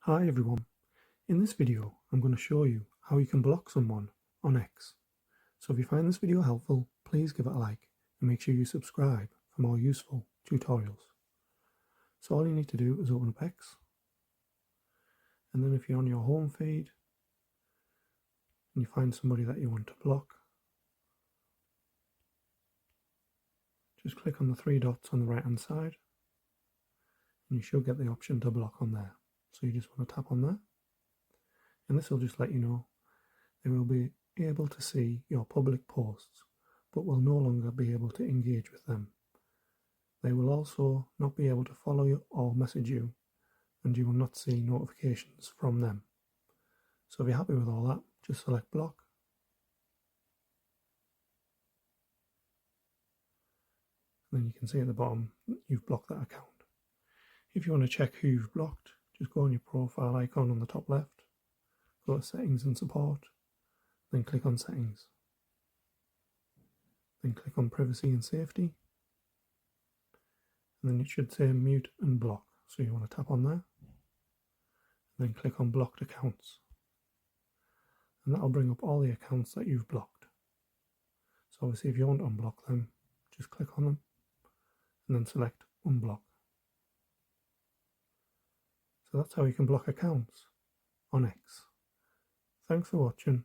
Hi everyone, in this video I'm going to show you how you can block someone on X. So if you find this video helpful, please give it a like and make sure you subscribe for more useful tutorials. So all you need to do is open up X, and then if you're on your home feed and you find somebody that you want to block, just click on the three dots on the right hand side and you should get the option to block on there. So you just want to tap on there, and this will just let you know they will be able to see your public posts but will no longer be able to engage with them. They will also not be able to follow you or message you, and you will not see notifications from them. So if you're happy with all that, just select block. And then you can see at the bottom you've blocked that account. If you want to check who you've blocked, just go on your profile icon on the top left, go to settings and support, then click on settings. Then click on privacy and safety, and then it should say mute and block. So you want to tap on there, and then click on blocked accounts. And that'll bring up all the accounts that you've blocked. So obviously if you want to unblock them, just click on them and then select unblock. So that's how you can block accounts on X. Thanks for watching.